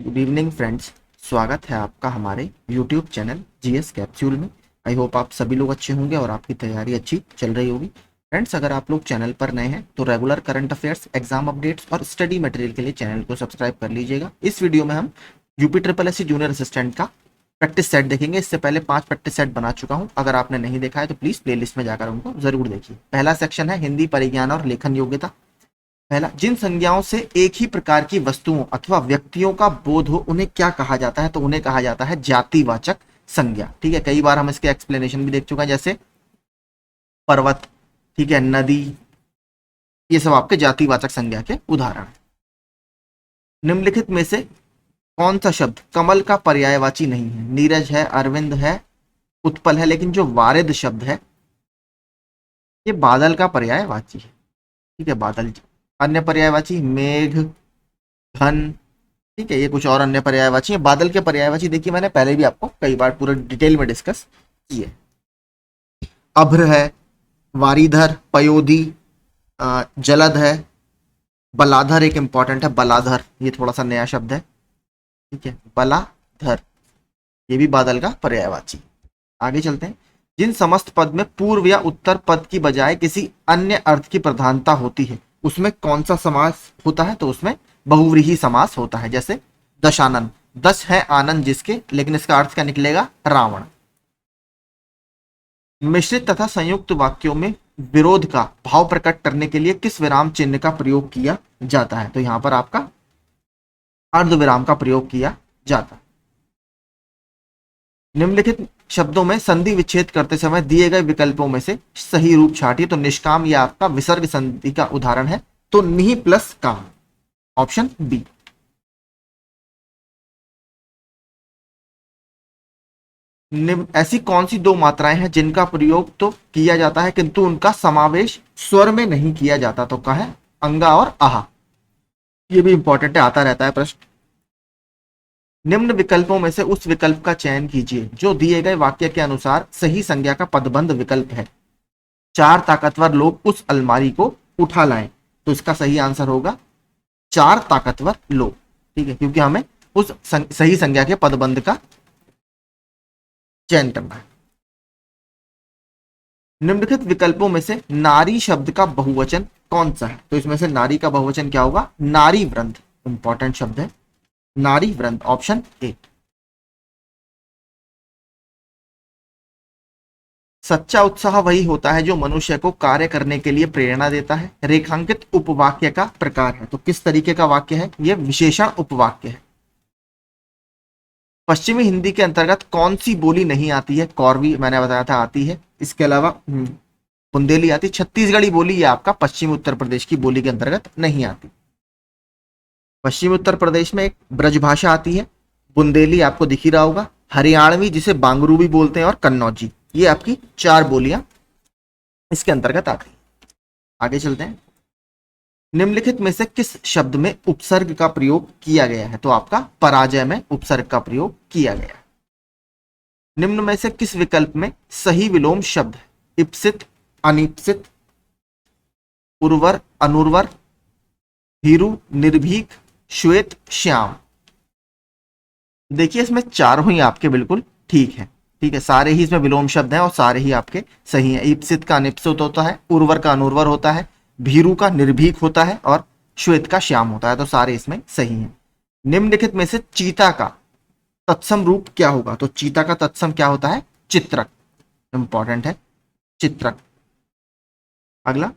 Good evening friends. स्वागत है आपका हमारे यूट्यूब चैनल जीएस कैप्सूल में। आई होप आप सभी लोग अच्छे होंगे और आपकी तैयारी अच्छी चल रही होगी। फ्रेंड्स, अगर आप लोग चैनल पर नए हैं तो regular current affairs, exam updates और स्टडी मटेरियल के लिए चैनल को सब्सक्राइब कर लीजिएगा। इस वीडियो में हम UP triple S C junior assistant का प्रैक्टिस सेट देखेंगे। इससे पहले 5 प्रैक्टिस सेट बना चुका हूं। अगर आपने नहीं देखा है तो प्लीज प्लेलिस्ट में जाकर उनको जरूर देखिए। पहला सेक्शन है हिंदी परिज्ञान और लेखन योग्यता। पहला, जिन संज्ञाओं से एक ही प्रकार की वस्तुओं अथवा व्यक्तियों का बोध हो उन्हें क्या कहा जाता है? तो उन्हें कहा जाता है जातिवाचक संज्ञा। ठीक है, कई बार हम इसके एक्सप्लेनेशन भी देख चुके हैं, जैसे पर्वत, ठीक है, नदी, ये सब आपके जातिवाचक संज्ञा के उदाहरण। निम्नलिखित में से कौन सा शब्द कमल का पर्यायवाची नहीं है? नीरज है, अरविंद है, उत्पल है, लेकिन जो वारिद शब्द है ये बादल का पर्यायवाची है। ठीक है, बादल। अन्य पर्यायवाची मेघ, घन, ठीक है, ये कुछ और अन्य पर्यायवाची है। बादल के पर्यायवाची देखिए मैंने पहले भी आपको कई बार पूरा डिटेल में डिस्कस किए। अभ्र है, वारीधर, पयोधी, जलद है, बलाधर एक इंपॉर्टेंट है, बलाधर, ये थोड़ा सा नया शब्द है। ठीक है, बलाधर, ये भी बादल का पर्यायवाची। आगे चलते हैं। जिन समस्त पद में पूर्व या उत्तर पद की बजाय किसी अन्य अर्थ की प्रधानता होती है उसमें कौन सा समास होता है? तो उसमें बहुव्रीहि समास होता है। जैसे दशानन, दश है आनंद जिसके, लेकिन इसका अर्थ क्या निकलेगा? रावण। मिश्रित तथा संयुक्त वाक्यों में विरोध का भाव प्रकट करने के लिए किस विराम चिन्ह का प्रयोग किया जाता है? तो यहां पर आपका अर्ध विराम का प्रयोग किया जाता है। निम्नलिखित शब्दों में संधि विच्छेद करते समय दिए गए विकल्पों में से सही रूप छाटिए। तो निष्काम यह आपका विसर्ग संधि का उदाहरण है, तो निहि प्लस काम, ऑप्शन बी। ऐसी कौन सी दो मात्राएं हैं जिनका प्रयोग तो किया जाता है किंतु उनका समावेश स्वर में नहीं किया जाता? तो क्या है? अंगा और आहा। ये भी इंपॉर्टेंट है, आता रहता है प्रश्न। निम्न विकल्पों में से उस विकल्प का चयन कीजिए जो दिए गए वाक्य के अनुसार सही संज्ञा का पदबंध विकल्प है। 4 ताकतवर लोग उस अलमारी को उठा लाएं। तो इसका सही आंसर होगा 4 ताकतवर लोग। ठीक है, क्योंकि हमें उस सही संज्ञा के पदबंध का चयन करना है। निम्नलिखित विकल्पों में से नारी शब्द का बहुवचन कौन सा है? तो इसमें से नारी का बहुवचन क्या होगा? नारी वृंद, इंपॉर्टेंट शब्द है, नारी वृंद, ऑप्शन ए। सच्चा उत्साह वही होता है जो मनुष्य को कार्य करने के लिए प्रेरणा देता है। रेखांकित उपवाक्य का प्रकार है, तो किस तरीके का वाक्य है? यह विशेषण उपवाक्य है। पश्चिमी हिंदी के अंतर्गत कौन सी बोली नहीं आती है? कौरवी मैंने बताया था आती है, इसके अलावा बुंदेली आती। छत्तीसगढ़ी बोली ये आपका पश्चिमी उत्तर प्रदेश की बोली के अंतर्गत नहीं आती। पश्चिमी उत्तर प्रदेश में एक ब्रजभाषा आती है, बुंदेली आपको दिख ही रहा होगा, हरियाणवी जिसे बांगरू भी बोलते हैं, और कन्नौजी। ये आपकी 4 बोलियां इसके अंतर्गत आती हैं। आगे चलते हैं। निम्नलिखित में से किस शब्द में उपसर्ग का प्रयोग किया गया है? तो आपका पराजय में उपसर्ग का प्रयोग किया गया है। निम्न में से किस विकल्प में सही विलोम शब्द है? इप्सित, अनिप्सित, उर्वर, अनुर्वर, भीरु, निर्भीक, श्वेत, श्याम। देखिए इसमें चारों ही आपके बिल्कुल ठीक है। ठीक है, सारे ही इसमें विलोम शब्द हैं और सारे ही आपके सही हैं। इप्सित का अनिप्सित होता है, उर्वर का अनुर्वर होता है, भीरु का निर्भीक होता है और श्वेत का श्याम होता है, तो सारे इसमें सही हैं। निम्नलिखित में से चीता का तत्सम रूप क्या होगा? तो चीता का तत्सम क्या होता है? चित्रक, इंपॉर्टेंट है, चित्रक। अगला,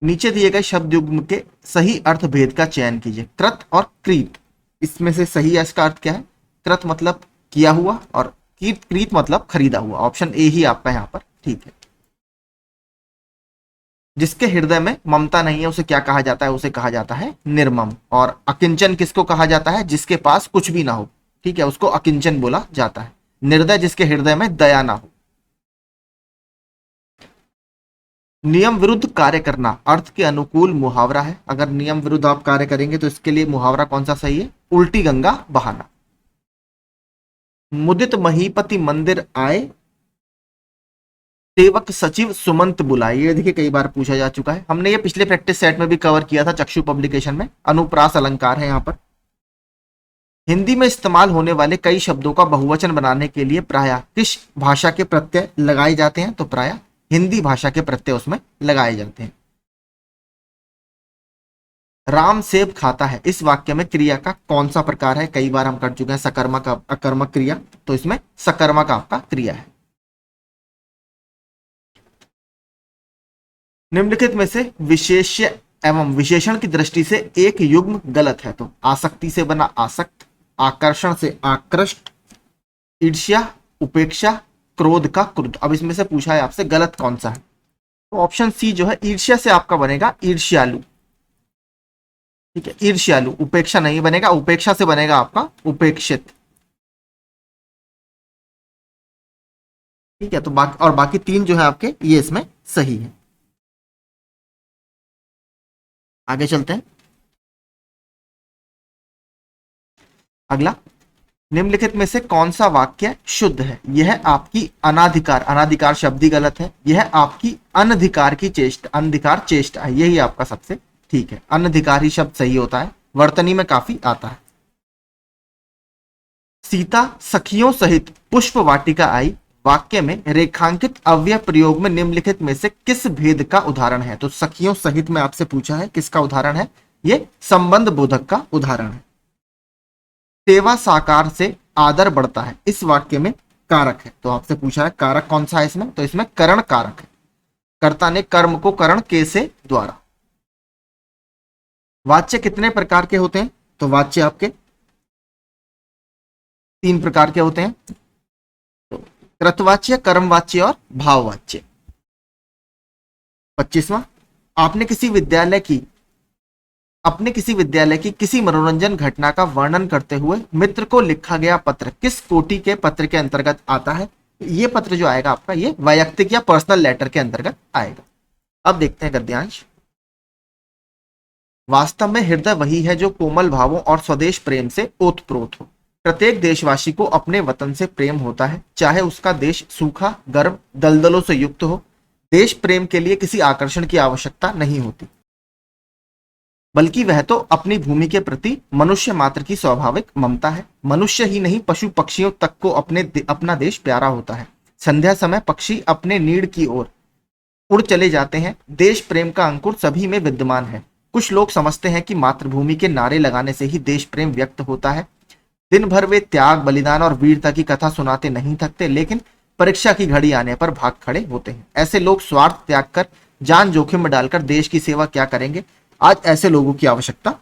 नीचे दिए गए शब्द युग्म के सही अर्थ भेद का चयन कीजिए। कृत और क्रीत, इसमें से सही इसका अर्थ क्या है? कृत मतलब किया हुआ और क्रीत मतलब खरीदा हुआ। ऑप्शन ए ही आपका यहां पर ठीक है। जिसके हृदय में ममता नहीं है उसे क्या कहा जाता है? उसे कहा जाता है निर्मम। और अकिंचन किसको कहा जाता है? जिसके पास कुछ भी ना हो। ठीक है, उसको अकिंचन बोला जाता है। निर्दय जिसके हृदय में दया ना हो। नियम विरुद्ध कार्य करना अर्थ के अनुकूल मुहावरा है। अगर नियम विरुद्ध आप कार्य करेंगे तो इसके लिए मुहावरा कौन सा सही है? उल्टी गंगा बहाना। मुदित महीपति मंदिर आए, सेवक सचिव सुमंत बुलाए। ये देखिए कई बार पूछा जा चुका है, हमने ये पिछले प्रैक्टिस सेट में भी कवर किया था, चक्षु पब्लिकेशन में। अनुप्रास अलंकार है यहाँ पर। हिंदी में इस्तेमाल होने वाले कई शब्दों का बहुवचन बनाने के लिए प्रायः किस भाषा के प्रत्यय लगाए जाते हैं? तो प्रायः हिंदी भाषा के प्रत्यय उसमें लगाए जाते हैं। राम सेब खाता है, इस वाक्य में क्रिया का कौन सा प्रकार है? कई बार हम कर चुके हैं सकर्मक अकर्मक क्रिया, तो इसमें सकर्मक आपका क्रिया है। निम्नलिखित में से विशेष्य एवं विशेषण की दृष्टि से एक युग्म गलत है। तो आसक्ति से बना आसक्त, आकर्षण से आकृष्ट, ईर्ष्या, उपेक्षा, क्रोध का क्रुद्ध। अब इसमें से पूछा है आपसे गलत कौन सा है? तो ऑप्शन सी जो है ईर्ष्या से आपका बनेगा ईर्ष्यालु। ठीक है, ईर्ष्यालु, उपेक्षा नहीं बनेगा, उपेक्षा से बनेगा आपका उपेक्षित। ठीक है, तो बाकी तीन जो है आपके ये इसमें सही है। आगे चलते हैं। अगला, निम्नलिखित में से कौन सा वाक्य शुद्ध है? यह आपकी अनाधिकार, अनाधिकार शब्द ही गलत है, यह आपकी अनधिकार की चेष्टा, अनधिकार चेष्टा है, यही आपका सबसे ठीक है। अनधिकार ही शब्द सही होता है, वर्तनी में काफी आता है। सीता सखियों सहित पुष्प वाटिका आई, वाक्य में रेखांकित अव्यय प्रयोग में निम्नलिखित में से किस भेद का उदाहरण है? तो सखियों सहित में आपसे पूछा है, किसका उदाहरण है? ये संबंध बोधक का उदाहरण है। सेवा साकार से आदर बढ़ता है, इस वाक्य में कारक है, तो आपसे पूछा है कारक कौन सा है इसमें? तो इसमें करण कारक है, कर्ता ने कर्म को करण के से द्वारा। वाच्य कितने प्रकार के होते हैं? तो वाच्य आपके तीन प्रकार के होते हैं, तो कृतवाच्य, कर्मवाच्य और भाववाच्य। 25वां, अपने किसी विद्यालय की किसी मनोरंजन घटना का वर्णन करते हुए मित्र को लिखा गया पत्र किस कोटि के पत्र के अंतर्गत आता है? ये पत्र जो आएगा आपका ये वैयक्तिक या पर्सनल लेटर के अंतर्गत आएगा। अब देखते हैं गद्यांश। वास्तव में हृदय वही है जो कोमल भावों और स्वदेश प्रेम से ओतप्रोत हो। प्रत्येक देशवासी को अपने वतन से प्रेम होता है, चाहे उसका देश सूखा, गर्म, दलदलों से युक्त हो। देश प्रेम के लिए किसी आकर्षण की आवश्यकता नहीं होती, बल्कि वह तो अपनी भूमि के प्रति मनुष्य मात्र की स्वाभाविक ममता है। मनुष्य ही नहीं, पशु पक्षियों तक को अपना देश प्यारा होता है। संध्या समय पक्षी अपने नीड़ की ओर उड़ चले जाते हैं। देश प्रेम का अंकुर सभी में विद्यमान है। कुछ लोग समझते हैं कि मातृभूमि के नारे लगाने से ही देश प्रेम व्यक्त होता है। दिन भर वे त्याग, बलिदान और वीरता की कथा सुनाते नहीं थकते, लेकिन परीक्षा की घड़ी आने पर भाग खड़े होते हैं। ऐसे लोग स्वार्थ त्याग कर, जान जोखिम में डालकर देश की सेवा क्या करेंगे? आज ऐसे लोगों की आवश्यकता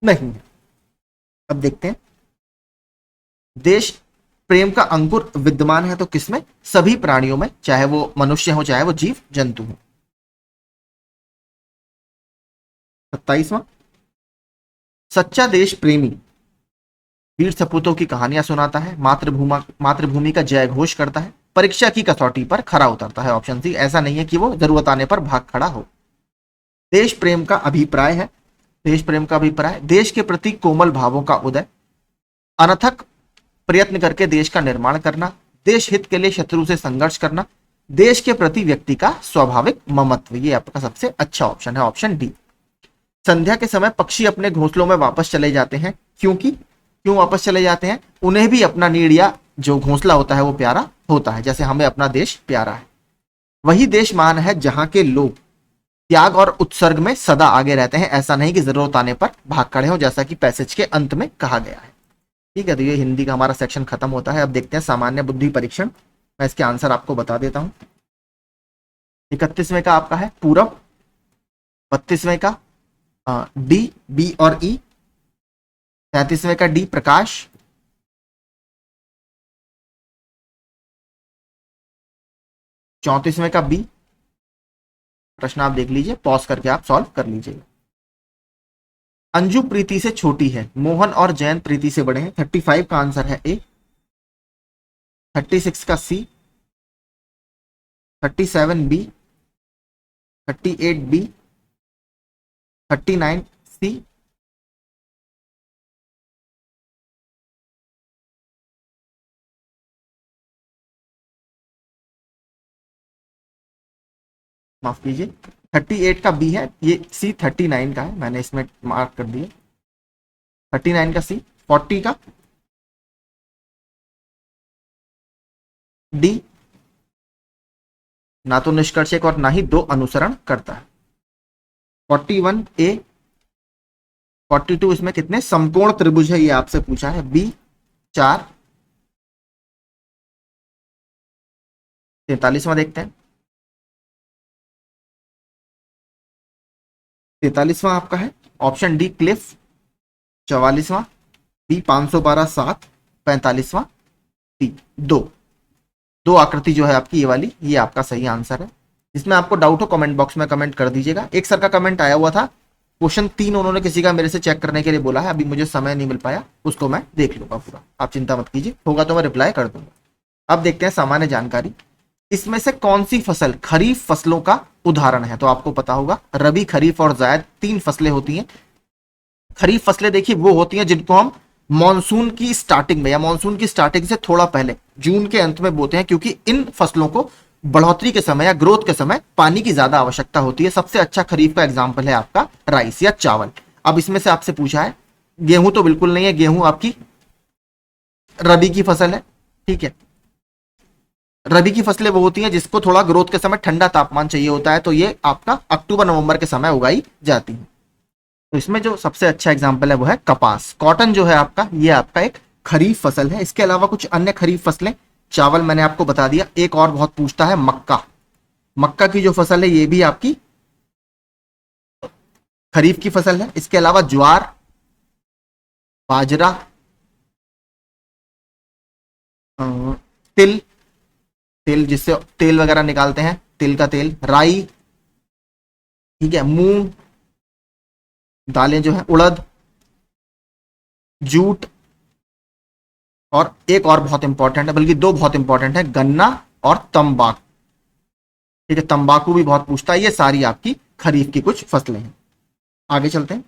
नहीं है। अब देखते हैं, देश प्रेम का अंकुर विद्यमान है तो किसमें? सभी प्राणियों में, चाहे वो मनुष्य हो चाहे वो जीव जंतु हो। 27वां, सच्चा देश प्रेमी वीर सपूतों की कहानियां सुनाता है, मातृभूमि का जय घोष करता है, परीक्षा की कसौटी पर खरा उतरता है। ऑप्शन सी, ऐसा नहीं है कि वो जरूरत आने पर भाग खड़ा हो। देश प्रेम का अभिप्राय है, देश प्रेम का अभिप्राय देश के प्रति कोमल भावों का उदय, अनथक प्रयत्न करके देश का निर्माण करना, देश हित के लिए शत्रु से संघर्ष करना, देश के प्रति व्यक्ति का स्वाभाविक ममत्व। ये आपका सबसे अच्छा ऑप्शन है, ऑप्शन डी। संध्या के समय पक्षी अपने घोंसलों में वापस चले जाते हैं, क्यों वापस चले जाते हैं? उन्हें भी अपना नीड़ या जो घोंसला होता है वो प्यारा होता है, जैसे हमें अपना देश प्यारा है। वही देश महान है जहां के लोग त्याग और उत्सर्ग में सदा आगे रहते हैं, ऐसा नहीं कि जरूरत आने पर भाग खड़े हो, जैसा कि पैसेज के अंत में कहा गया है। ठीक है, तो ये हिंदी का हमारा सेक्शन खत्म होता है। अब देखते हैं सामान्य बुद्धि परीक्षण। मैं इसके आंसर आपको बता देता हूं। 31वें का आपका है पूरब, 32वें का डी, बी और ई, 33वें का डी प्रकाश, 34वें का बी। प्रश्न आप देख लीजिए, पॉज करके आप सॉल्व कर लीजिएगा। अंजू प्रीति से छोटी है, मोहन और जयंत प्रीति से बड़े हैं। 35 का आंसर है ए, 36 का सी, 37 बी, 38 बी, 39 सी, माफ कीजिए 38 का बी है, ये सी 39 का है, मैंने इसमें मार्क कर दिया। 39 का सी, 40 का, डी ना तो निष्कर्षक और ना ही दो अनुसरण करता है। 41 ए, 42 इसमें कितने समकोण त्रिभुज है ये आपसे पूछा है। बी 4, 43वां देखते हैं। 43वां आपका है ऑप्शन डी क्लिफ। 44वां बी 512 7, 45वां डी दो। दो आकृति जो है आपकी ये वाली, ये आपका सही आंसर है। इसमें आपको डाउट हो कमेंट बॉक्स में कमेंट कर दीजिएगा। एक सर का कमेंट आया हुआ था, क्वेश्चन 3 उन्होंने किसी का मेरे से चेक करने के लिए बोला है, अभी मुझे समय नहीं मिल पाया, उसको मैं देख लूंगा पूरा, आप चिंता मत कीजिए, होगा तो मैं रिप्लाई कर दूंगा। अब देखते हैं सामान्य जानकारी। इसमें से कौन सी फसल खरीफ फसलों का उदाहरण है? तो आपको पता होगा रबी, खरीफ और जायद 3 फसलें होती हैं। खरीफ फसलें देखिए वो होती हैं जिनको हम मॉनसून की स्टार्टिंग में या मॉनसून की स्टार्टिंग से थोड़ा पहले जून के अंत में बोते हैं, क्योंकि इन फसलों को बढ़ोतरी के समय या ग्रोथ के समय पानी की ज्यादा आवश्यकता होती है। सबसे अच्छा खरीफ का एग्जाम्पल है आपका राइस या चावल। अब इसमें से आपसे पूछा है, गेहूं तो बिल्कुल नहीं है, गेहूं आपकी रबी की फसल है, ठीक है। रबी की फसलें वो होती हैं जिसको थोड़ा ग्रोथ के समय ठंडा तापमान चाहिए होता है, तो ये आपका अक्टूबर नवंबर के समय उगाई जाती है। तो इसमें जो सबसे अच्छा एग्जाम्पल है वो है कपास। कॉटन जो है आपका, ये आपका एक खरीफ फसल है। इसके अलावा कुछ अन्य खरीफ फसलें, चावल मैंने आपको बता दिया। एक और बहुत पूछता है मक्का, मक्का की जो फसल है ये भी आपकी खरीफ की फसल है। इसके अलावा ज्वार, बाजरा, तिल, तिल जिससे तेल वगैरह निकालते हैं, तिल का तेल, राई, ठीक है, मूंग, दालें जो है उड़द, जूट, और एक और बहुत इंपॉर्टेंट है, बल्कि दो बहुत इंपॉर्टेंट है, गन्ना और तंबाकू, ठीक है, तंबाकू भी बहुत पूछता है। ये सारी आपकी खरीफ की कुछ फसलें हैं। आगे चलते हैं।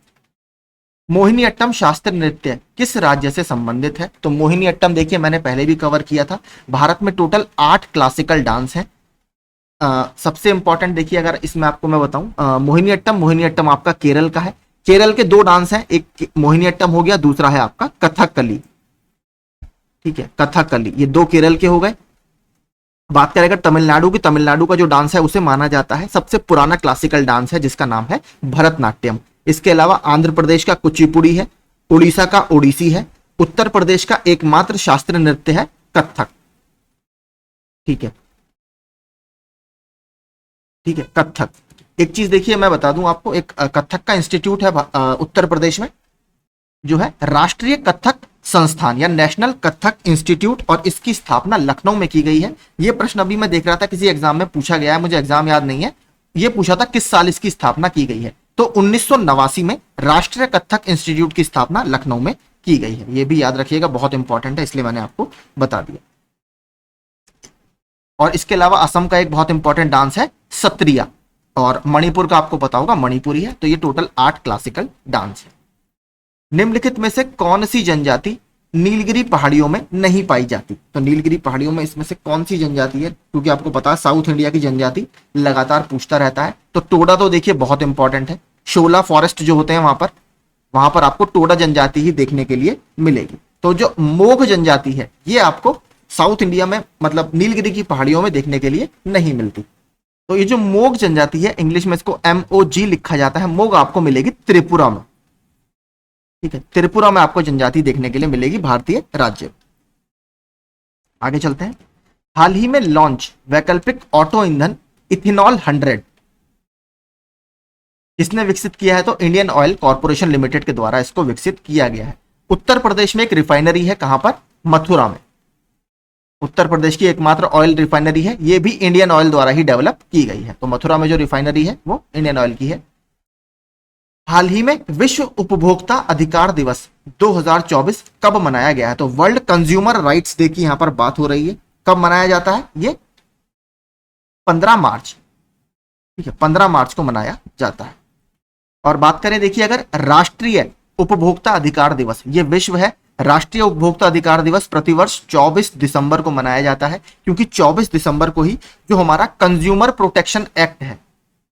मोहिनीअट्टम शास्त्रीय नृत्य किस राज्य से संबंधित है? तो मोहिनीअट्टम देखिए मैंने पहले भी कवर किया था। भारत में टोटल 8 क्लासिकल डांस हैं। सबसे इंपॉर्टेंट देखिए, अगर इसमें आपको मैं बताऊं, मोहिनीअट्टम, मोहिनीअट्टम आपका केरल का है। केरल के 2 डांस हैं, एक मोहिनीअट्टम हो गया, दूसरा है आपका कथकली, ठीक है, कथकली, ये 2 केरल के हो गए। बात करें अगर तमिलनाडु की, तमिलनाडु का जो डांस है उसे माना जाता है सबसे पुराना क्लासिकल डांस है, जिसका नाम है भरतनाट्यम। इसके अलावा आंध्र प्रदेश का कुचिपुड़ी है, उड़ीसा का ओडिसी है, उत्तर प्रदेश का एकमात्र शास्त्रीय नृत्य है कथक, ठीक है, ठीक है, कथक। एक चीज देखिए मैं बता दूं आपको, एक कथक का इंस्टीट्यूट है उत्तर प्रदेश में, जो है राष्ट्रीय कथक संस्थान या नेशनल कथक इंस्टीट्यूट, और इसकी स्थापना लखनऊ में की गई है। यह प्रश्न अभी मैं देख रहा था किसी एग्जाम में पूछा गया है, मुझे एग्जाम याद नहीं है, यह पूछा था किस साल इसकी स्थापना की गई है। तो 1989 में राष्ट्रीय कथक इंस्टीट्यूट की स्थापना लखनऊ में की गई है। यह भी याद रखिएगा, बहुत इंपॉर्टेंट है, इसलिए मैंने आपको बता दिया। और इसके अलावा असम का एक बहुत इंपॉर्टेंट डांस है सत्रिया, और मणिपुर का आपको पता होगा मणिपुरी है। तो ये टोटल 8 क्लासिकल डांस है। निम्नलिखित में से कौन सी जनजाति नीलगिरी पहाड़ियों में नहीं पाई जाती? तो नीलगिरी पहाड़ियों में इसमें से कौन सी जनजाति है? क्योंकि आपको पता है साउथ इंडिया की जनजाति लगातार पूछता रहता है। तो टोडा तो देखिए बहुत इंपॉर्टेंट है, शोला फॉरेस्ट जो होते हैं वहां पर आपको टोडा जनजाति ही देखने के लिए मिलेगी। तो जो मोघ जनजाति है ये आपको साउथ इंडिया में, मतलब नीलगिरी की पहाड़ियों में देखने के लिए नहीं मिलती। तो ये जो मोघ जनजाति है, इंग्लिश में इसको MOG लिखा जाता है, मोघ आपको मिलेगी त्रिपुरा में, ठीक है, त्रिपुरा में आपको जनजाति देखने के लिए मिलेगी भारतीय राज्य। आगे चलते हैं। हाल ही में लॉन्च वैकल्पिक ऑटो ईंधन इथेनॉल 100 किसने विकसित किया है? तो इंडियन ऑयल कॉर्पोरेशन लिमिटेड के द्वारा इसको विकसित किया गया है। उत्तर प्रदेश में एक रिफाइनरी है, कहां पर? मथुरा में। उत्तर प्रदेश की एकमात्र ऑयल रिफाइनरी है, यह भी इंडियन ऑयल द्वारा ही डेवलप की गई है। तो मथुरा में जो रिफाइनरी है वो इंडियन ऑयल की है। हाल ही में विश्व उपभोक्ता अधिकार दिवस 2024 कब मनाया गया है? तो वर्ल्ड कंज्यूमर राइट्स डे की यहां पर बात हो रही है। कब मनाया जाता है? ये 15 मार्च, ठीक है, 15 मार्च को मनाया जाता है। और बात करें देखिए अगर राष्ट्रीय उपभोक्ता अधिकार दिवस, ये विश्व है, राष्ट्रीय उपभोक्ता अधिकार दिवस प्रतिवर्ष 24 दिसंबर को मनाया जाता है, क्योंकि 24 दिसंबर को ही जो हमारा कंज्यूमर प्रोटेक्शन एक्ट है,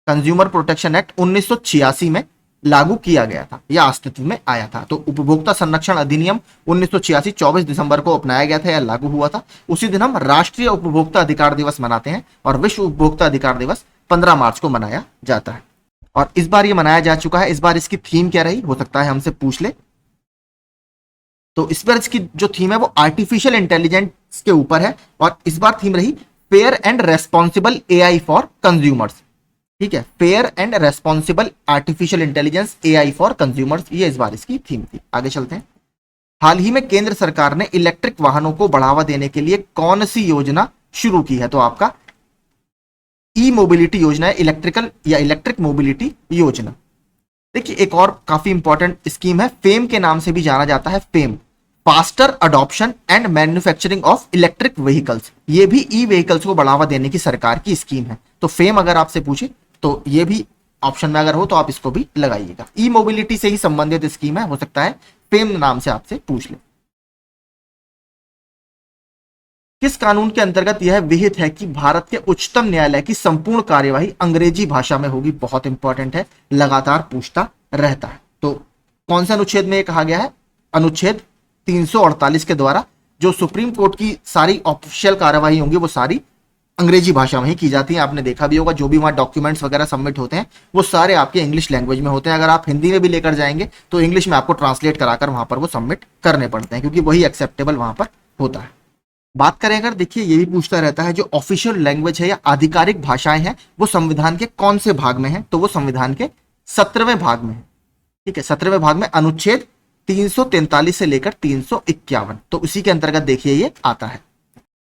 कंज्यूमर प्रोटेक्शन एक्ट 1986 में लागू किया गया था या अस्तित्व में आया था। तो उपभोक्ता संरक्षण अधिनियम 1986 24 दिसंबर को अपनाया गया था या लागू हुआ था। उसी दिन हम राष्ट्रीय उपभोक्ता अधिकार दिवस मनाते हैं और विश्व उपभोक्ता अधिकार दिवस 15 मार्च को मनाया जाता है। और इस बार ये मनाया जा चुका है। इस बार इसकी थीम क्या रही, हो सकता है हमसे पूछ ले। तो इस बार इसकी जो थीम है वो आर्टिफिशियल इंटेलिजेंस के ऊपर है और इस बार थीम रही fair and responsible AI for consumers. ठीक है, fair and responsible artificial intelligence AI for consumers, ये इस बार इसकी थीम थी। आगे चलते हैं। हाल ही में केंद्र सरकार ने इलेक्ट्रिक वाहनों को बढ़ावा देने के लिए कौन सी योजना शुरू की है? तो आपका ई मोबिलिटी योजना है, इलेक्ट्रिकल या इलेक्ट्रिक मोबिलिटी योजना। देखिए एक और काफी इंपॉर्टेंट स्कीम है, फेम के नाम से भी जाना जाता है, fame, faster adoption and manufacturing of electric vehicles. ये भी ई व्हीकल्स को बढ़ावा देने की सरकार की स्कीम है। तो फेम अगर आपसे पूछे तो ये भी ऑप्शन में अगर हो तो आप इसको भी लगाइएगा। ई मोबिलिटी से ही संबंधित स्कीम है, हो सकता है फेम नाम से आपसे पूछ ले। किस कानून के अंतर्गत यह विहित है कि भारत के उच्चतम न्यायालय की संपूर्ण कार्यवाही अंग्रेजी भाषा में होगी? बहुत इंपॉर्टेंट है, लगातार पूछता रहता है। तो कौन से अनुच्छेद में यह कहा गया है? अनुच्छेद 348 के द्वारा जो सुप्रीम कोर्ट की सारी ऑफिशियल कार्यवाही होंगी वो सारी अंग्रेजी भाषा में ही की जाती है। आपने देखा भी होगा जो भी वहां डॉक्यूमेंट्स वगैरह सबमिट होते हैं वो सारे आपके इंग्लिश लैंग्वेज में होते हैं। अगर आप हिंदी में भी लेकर जाएंगे तो इंग्लिश में आपको ट्रांसलेट कराकर वहां पर वो सबमिट करने पड़ते हैं क्योंकि वही एक्सेप्टेबल वहां पर होता है। बात करें अगर, देखिए ये भी पूछता रहता है जो ऑफिशियल लैंग्वेज है या आधिकारिक भाषाएं हैं वो संविधान के कौन से भाग में है? तो वो संविधान के 17वें भाग में है। ठीक है, 17वें भाग में अनुच्छेद 343 से लेकर 351, तो उसी के अंतर्गत देखिए ये आता है।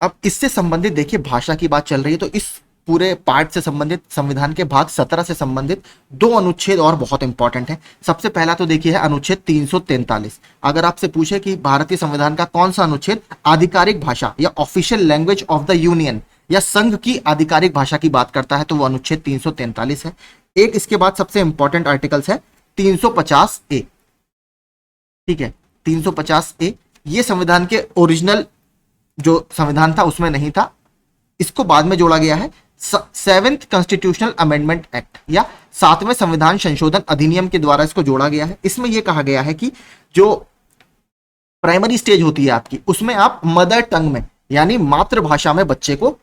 अब इससे संबंधित देखिए भाषा की बात चल रही है तो इस पूरे पार्ट से संबंधित संविधान के भाग 17 से संबंधित दो अनुच्छेद और बहुत इंपॉर्टेंट है। सबसे पहला तो देखिए है अनुच्छेद 343। अगर आपसे पूछे कि भारतीय संविधान का कौन सा अनुच्छेद आधिकारिक भाषा या official language of the union या संघ की आधिकारिक भाषा की बात करता है तो वो अनुच्छेद 343 है। एक इसके बाद सबसे इंपॉर्टेंट आर्टिकल्स है 350 ए। ठीक है, 350 ए ये संविधान के ओरिजिनल जो संविधान था उसमें नहीं था, इसको बाद में जोड़ा गया है। 7th कॉन्स्टिट्यूशनल अमेंडमेंट एक्ट या 7वें संविधान संशोधन अधिनियम के द्वारा इसको जोड़ा गया है। इसमें यह कहा गया है कि जो प्राइमरी स्टेज होती है आपकी उसमें आप मदर टंग में यानी मातृभाषा में बच्चे को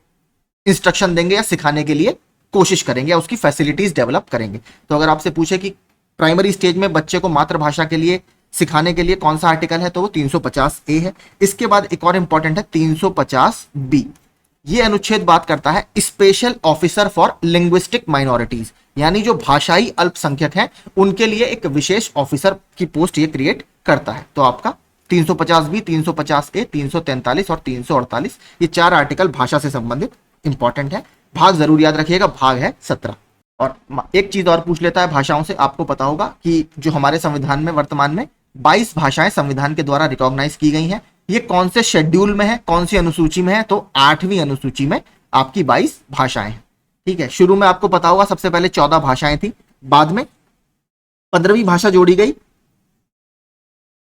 इंस्ट्रक्शन देंगे या सिखाने के लिए कोशिश करेंगे या उसकी फैसिलिटीज डेवलप करेंगे। तो अगर आपसे पूछे कि प्राइमरी स्टेज में बच्चे को मातृभाषा के लिए सिखाने के लिए कौन सा आर्टिकल है तो वो 350 ए है। इसके बाद एक और इंपॉर्टेंट है 350 बी। ये अनुच्छेद बात करता है special officer for linguistic minorities, यानी जो भाषाई अल्पसंख्यक हैं उनके लिए एक विशेष ऑफिसर की पोस्ट ये क्रिएट करता है। तो आपका 350 बी, 350 ए, 343 और 348 ये चार आर्टिकल भाषा से संबंधित इंपॉर्टेंट है। भाग जरूर याद रखिएगा, भाग है 17। और एक चीज और पूछ लेता है भाषाओं से, आपको पता होगा कि जो हमारे संविधान में वर्तमान में 22 भाषाएं संविधान के द्वारा रिकॉग्नाइज की गई हैं। ये कौन से शेड्यूल में है, कौन सी अनुसूची में है? तो 8वीं अनुसूची में आपकी 22 भाषाएं हैं। ठीक है, शुरू में आपको पता होगा सबसे पहले 14 भाषाएं थी, बाद में 15वीं भाषा जोड़ी गई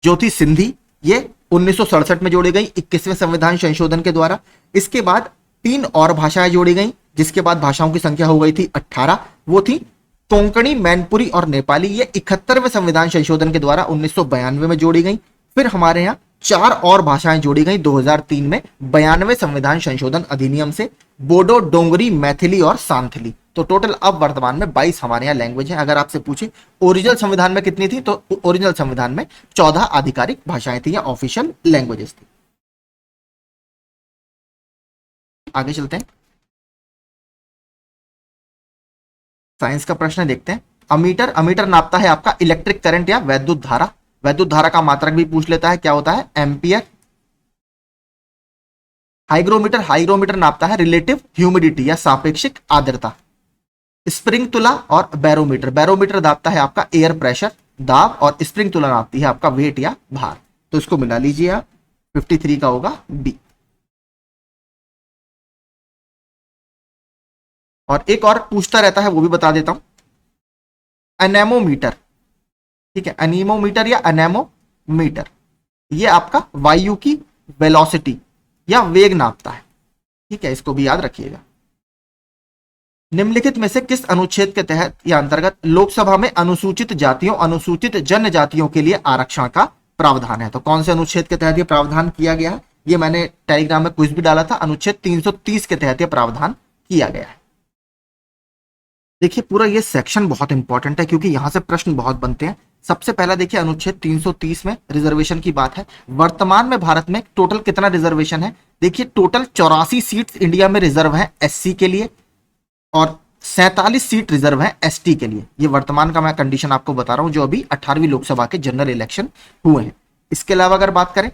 जो थी सिंधी, ये 1967 में जोड़ी गई 21वें संविधान संशोधन के द्वारा। इसके बाद 3 और भाषाएं जोड़ी गई जिसके बाद भाषाओं की संख्या हो गई थी 18, वो थी कोंकणी, मैनपुरी और नेपाली। ये 71वें संविधान संशोधन के द्वारा 1992 में जोड़ी गई। फिर हमारे यहाँ 4 और भाषाएं जोड़ी गई 2003 में 92वें संविधान संशोधन अधिनियम से, बोडो, डोंगरी, मैथिली और सांथली। तो टोटल अब वर्तमान में 22 हमारे यहाँ लैंग्वेज है। अगर आपसे पूछे ओरिजिनल संविधान में कितनी थी तो ओरिजिनल संविधान में 14 आधिकारिक भाषाएं थी या ऑफिशियल लैंग्वेजेस थी। आगे चलते हैं, साइंस का प्रश्न देखते हैं। अमीटर, अमीटर नापता है आपका इलेक्ट्रिक करंट या वैद्युत धारा। वैद्युत धारा का मात्रक भी पूछ लेता है, क्या होता है? एम्पियर। हाइग्रोमीटर, हाइग्रोमीटर नापता है रिलेटिव ह्यूमिडिटी या सापेक्षिक आर्द्रता। स्प्रिंग तुला और बैरोमीटर, बैरोमीटर नापता है आपका एयर प्रेशर, दाब, और स्प्रिंग तुला नापती है आपका वेट या भार। तो इसको मिला लीजिए आप, 53 का होगा बी। और एक और पूछता रहता है वो भी बता देता हूं, एनेमोमीटर। ठीक है, एनीमोमीटर या एनेमोमीटर, ये आपका वायु की वेलोसिटी या वेग नापता है। ठीक है, इसको भी याद रखिएगा। निम्नलिखित में से किस अनुच्छेद के तहत या अंतर्गत लोकसभा में अनुसूचित जातियों अनुसूचित जनजातियों के लिए आरक्षण का प्रावधान है? तो कौन से अनुच्छेद के तहत यह प्रावधान किया गया है? ये मैंने टेलीग्राम में क्विज भी डाला था, अनुच्छेद 330 के तहत यह प्रावधान किया गया है। देखिए पूरा ये सेक्शन बहुत इंपॉर्टेंट है क्योंकि यहां से प्रश्न बहुत बनते हैं। सबसे पहला देखिए अनुच्छेद 330 में रिजर्वेशन की बात है। वर्तमान में भारत में टोटल कितना रिजर्वेशन है? देखिए टोटल 84 सीट्स इंडिया में रिजर्व है एससी के लिए और 47 सीट रिजर्व है एसटी के लिए। ये वर्तमान का मैं कंडीशन आपको बता रहा हूं जो अभी 18वीं लोकसभा के जनरल इलेक्शन हुए हैं। इसके अलावा अगर बात करें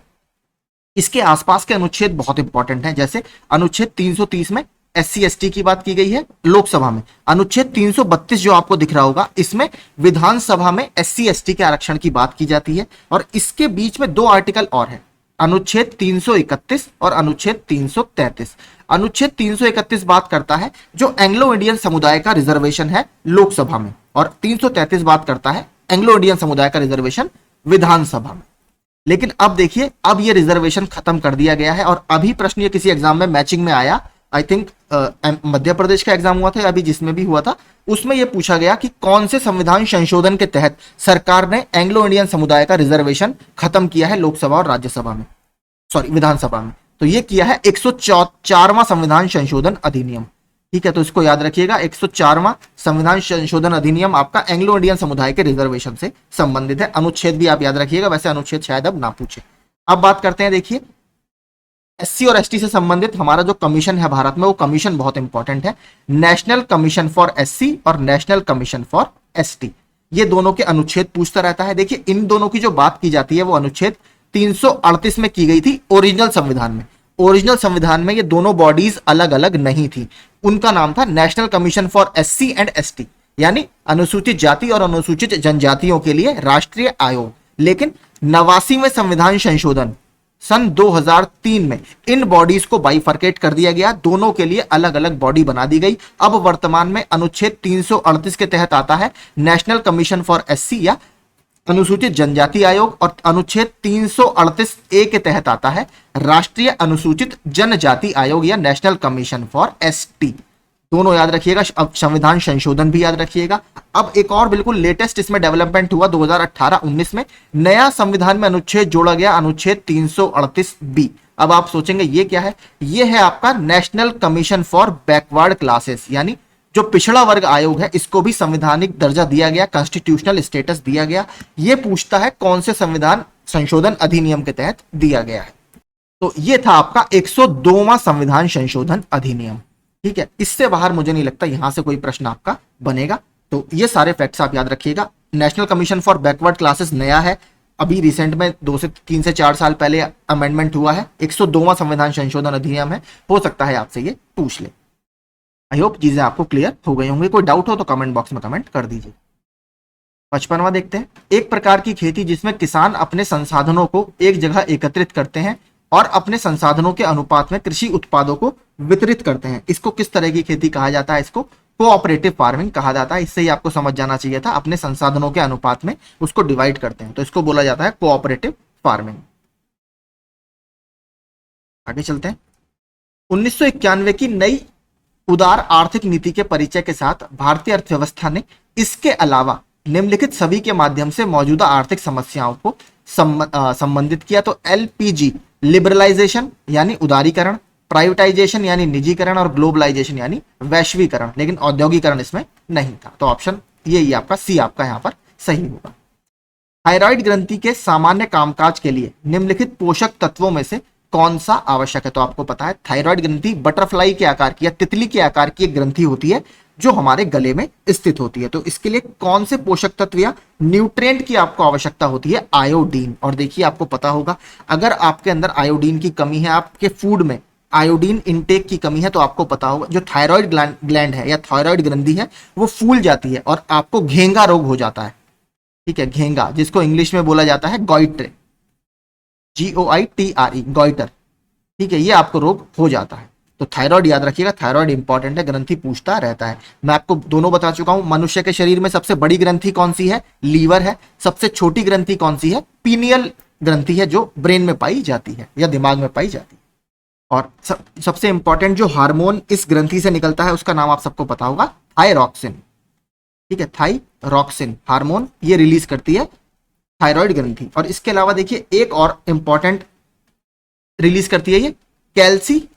इसके आसपास के अनुच्छेद बहुत इंपॉर्टेंट हैं, जैसे अनुच्छेद 330 में एससी एसटी की बात की गई है लोकसभा में। अनुच्छेद 332 जो आपको दिख रहा होगा इसमें विधानसभा में एससी एसटी के आरक्षण की बात की जाती है। और इसके बीच में दो आर्टिकल और है, अनुच्छेद 331 और अनुच्छेद 333। अनुच्छेद 331 बात करता है जो एंग्लो इंडियन समुदाय का रिजर्वेशन है लोकसभा में, और 333 बात करता है एंग्लो इंडियन समुदाय का रिजर्वेशन विधानसभा में। लेकिन अब देखिए अब ये रिजर्वेशन खत्म कर दिया गया है और अभी प्रश्न ये किसी एग्जाम में मैचिंग में आया, आई थिंक मध्य प्रदेश का एग्जाम हुआ था, अभी जिसमें भी हुआ था उसमें यह पूछा गया कि कौन से संविधान संशोधन के तहत सरकार ने एंग्लो इंडियन समुदाय का रिजर्वेशन खत्म किया है लोकसभा और राज्यसभा में, सॉरी विधानसभा में। तो यह किया है 104वां संविधान संशोधन अधिनियम। ठीक है, तो इसको याद रखिएगा, 104वां संविधान संशोधन अधिनियम आपका एंग्लो इंडियन समुदाय के रिजर्वेशन से संबंधित है। अनुच्छेद भी आप याद रखिएगा, वैसे अनुच्छेद शायद अब ना पूछे। अब बात करते हैं, देखिए एससी और एसटी से संबंधित हमारा जो कमीशन है भारत में, वो कमीशन बहुत इंपॉर्टेंट है। नेशनल कमीशन फॉर एससी और नेशनल कमीशन फॉर एसटी, ये दोनों के अनुच्छेद पूछता रहता है। देखिए इन दोनों की जो बात की जाती है वो अनुच्छेद 338 में की गई थी ओरिजिनल संविधान में। ओरिजिनल संविधान में ये दोनों बॉडीज अलग अलग नहीं थी, उनका नाम था national commission for SC and ST, यानी अनुसूचित जाति और अनुसूचित जनजातियों के लिए राष्ट्रीय आयोग। लेकिन 89वें संविधान संशोधन सन 2003 में इन बॉडीज को बाइफरकेट कर दिया गया, दोनों के लिए अलग अलग बॉडी बना दी गई। अब वर्तमान में अनुच्छेद 338 के तहत आता है नेशनल कमीशन फॉर एससी या अनुसूचित जनजाति आयोग, और अनुच्छेद 338 ए के तहत आता है राष्ट्रीय अनुसूचित जनजाति आयोग या नेशनल कमीशन फॉर एसटी। दोनों याद रखिएगा, अब संविधान संशोधन भी याद रखिएगा। अब एक और बिल्कुल लेटेस्ट इसमें डेवलपमेंट हुआ 2018-19 में, नया संविधान में अनुच्छेद जोड़ा गया, अनुच्छेद 338 बी। अब आप सोचेंगे ये क्या है? ये है आपका national commission for backward classes, यानी जो पिछड़ा वर्ग आयोग है इसको भी संवैधानिक दर्जा दिया गया, कॉन्स्टिट्यूशनल स्टेटस दिया गया। ये पूछता है कौन से संविधान संशोधन अधिनियम के तहत दिया गया है। तो ये था आपका 102वां संविधान संशोधन अधिनियम। ठीक है, इससे बाहर मुझे नहीं लगता यहां से कोई प्रश्न आपका बनेगा। तो ये सारे फैक्ट्स आप याद रखिएगा। National commission for backward classes नया है, अभी रिसेंट में 3 से 4 साल पहले अमेंडमेंट हुआ है। 102वां संविधान संशोधन अधिनियम है, हो सकता है आपसे ये पूछ ले। आई होप चीजें आपको क्लियर हो गई होंगी। कोई डाउट हो तो कमेंट बॉक्स में कमेंट कर दीजिए। 55वां देखते हैं, एक प्रकार की खेती जिसमें किसान अपने संसाधनों को एक जगह एकत्रित करते हैं और अपने संसाधनों के अनुपात में कृषि उत्पादों को वितरित करते हैं, इसको किस तरह की खेती कहा जाता है? इसको कोऑपरेटिव फार्मिंग कहा जाता है। इससे ही आपको समझ जाना चाहिए था, अपने संसाधनों के अनुपात में उसको डिवाइड करते हैं, तो इसको बोला जाता है कोऑपरेटिव फार्मिंग। आगे चलते हैं। 1991 की नई उदार आर्थिक नीति के परिचय के साथ भारतीय अर्थव्यवस्था ने इसके अलावा निम्नलिखित सभी के माध्यम से मौजूदा आर्थिक समस्याओं को संबंधित किया। तो एलपीजी लिबरलाइजेशन यानी उदारीकरण, प्राइवेटाइजेशन यानी निजीकरण, और ग्लोबलाइजेशन यानी वैश्वीकरण, लेकिन औद्योगिकरण इसमें नहीं था। तो ऑप्शन ये आपका सी आपका यहां पर सही होगा। थायराइड ग्रंथि के सामान्य कामकाज के लिए निम्नलिखित पोषक तत्वों में से कौन सा आवश्यक है? तो आपको पता है थायराइड ग्रंथि बटरफ्लाई के आकार की या तितली के आकार की एक ग्रंथि होती है जो हमारे गले में स्थित होती है। तो इसके लिए कौन से पोषक तत्व या न्यूट्रिएंट की आपको आवश्यकता होती है? आयोडीन। और देखिए आपको पता होगा अगर आपके अंदर आयोडीन की कमी है, आपके फूड में आयोडीन इनटेक की कमी है, तो आपको पता होगा जो थायराइड ग्लैंड है या थायराइड ग्रंथि है वो फूल जाती है और आपको घेंगा रोग हो जाता है। ठीक है, घेंगा, जिसको इंग्लिश में बोला जाता है गॉइट्रे, GOITRE, गॉइटर। ठीक है, ये आपको रोग हो जाता है। तो थायराइड याद रखिएगा, थायराइड इंपॉर्टेंट है, ग्रंथि पूछता रहता है। मैं आपको दोनों बता चुका हूं। मनुष्य के शरीर में सबसे बड़ी ग्रंथि कौन सी है? लीवर है। सबसे छोटी ग्रंथि कौन सी है? पीनियल ग्रंथि है, जो ब्रेन में पाई जाती है या दिमाग में पाई जाती है। और सबसे इंपॉर्टेंट जो हार्मोन इस ग्रंथि से निकलता है उसका नाम आप सबको पता होगा, थायरॉक्सिन। ठीक है, थायरॉक्सिन हार्मोन ये रिलीज करती है थायराइड ग्रंथि। और इसके अलावा देखिए एक और इंपॉर्टेंट रिलीज करती है ये कैल्सीटोनिन।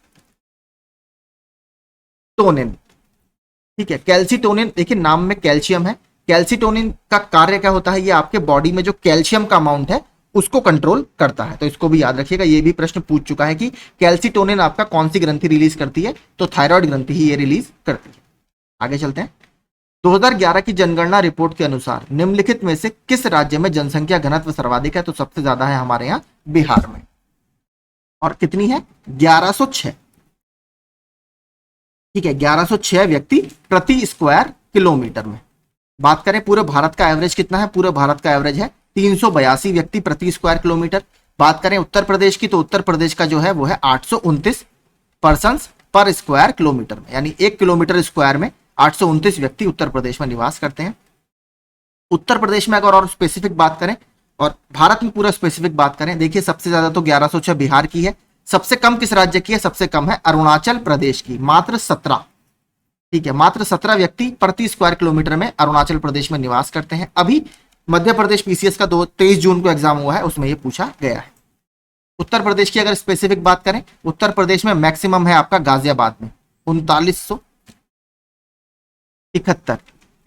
ठीक है, कैल्सीटोनिन, देखिए नाम में कैल्शियम है। कैल्सीटोनिन का कार्य क्या होता है, ये आपके बॉडी में जो कैल्शियम का अमाउंट है उसको कंट्रोल करता है। तो इसको भी याद रखिएगा, ये भी प्रश्न पूछ चुका है कि कैल्सीटोनिन आपका कौन सी ग्रंथि रिलीज करती है, तो थायराइड ग्रंथि ही ये रिलीज करती है। आगे चलते हैं। 2011 की जनगणना रिपोर्ट के अनुसार निम्नलिखित में से किस राज्य में जनसंख्या घनत्व सर्वाधिक है, तो सबसे ज्यादा है हमारे यहाँ बिहार में। और कितनी है, 1106। ठीक है, 1106 व्यक्ति प्रति स्क्वायर किलोमीटर में। बात करें पूरे भारत का एवरेज कितना है, पूरे भारत का एवरेज है 382 व्यक्ति प्रति स्क्वायर किलोमीटर। बात करें उत्तर प्रदेश की, तो उत्तर प्रदेश का जो है वो है 829 पर्सन्स पर स्क्वायर किलोमीटर में, यानी 1 किलोमीटर स्क्वायर में 829 व्यक्ति उत्तर प्रदेश में निवास करते हैं। उत्तर प्रदेश में अगर और स्पेसिफिक बात करें और भारत में पूरा स्पेसिफिक बात करें, देखिए सबसे ज्यादा तो 1106 बिहार की है। सबसे कम किस राज्य की है, सबसे कम है अरुणाचल प्रदेश की, मात्र 17। ठीक है, मात्र 17 व्यक्ति प्रति स्क्वायर किलोमीटर में अरुणाचल प्रदेश में निवास करते हैं। अभी मध्य प्रदेश पीसीएस का 23 जून को एग्जाम हुआ है, उसमें यह पूछा गया है। उत्तर प्रदेश की अगर स्पेसिफिक बात करें, उत्तर प्रदेश में मैक्सिमम है आपका गाजियाबाद में 3971।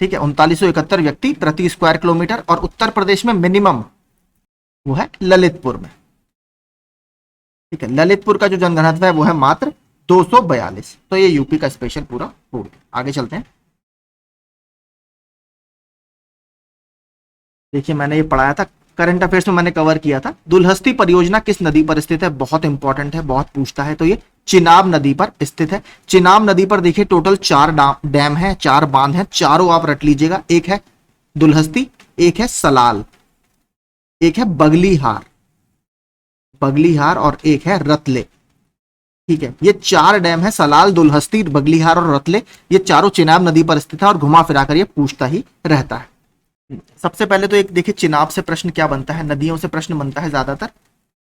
ठीक है, 3971 व्यक्ति प्रति स्क्वायर किलोमीटर। और उत्तर प्रदेश में मिनिमम वो है ललितपुर में। ठीक है, ललितपुर का जो जनघनत्व है वो है मात्र 242। तो ये यूपी का स्पेशल पूरा हो गया। आगे चलते हैं। देखिए मैंने ये पढ़ाया था, करंट अफेयर्स में मैंने कवर किया था। दुलहस्ती परियोजना किस नदी पर स्थित है, बहुत इंपॉर्टेंट है, बहुत पूछता है। तो ये चिनाब नदी पर स्थित है। चिनाब नदी पर देखिए टोटल 4 डैम है, 4 बांध है, चारों आप रट लीजिएगा। एक है दुलहस्ती, एक है सलाल, एक है बगलीहार और एक है रतले। ठीक है, ये 4 डैम है, सलाल, दुलहस्ती, बगलीहार और रतले। ये चारों चिनाब नदी पर स्थित है और घुमा फिरा कर ये पूछता ही रहता है। सबसे पहले तो एक देखिए चिनाब से प्रश्न क्या बनता है, नदियों से प्रश्न बनता है ज्यादातर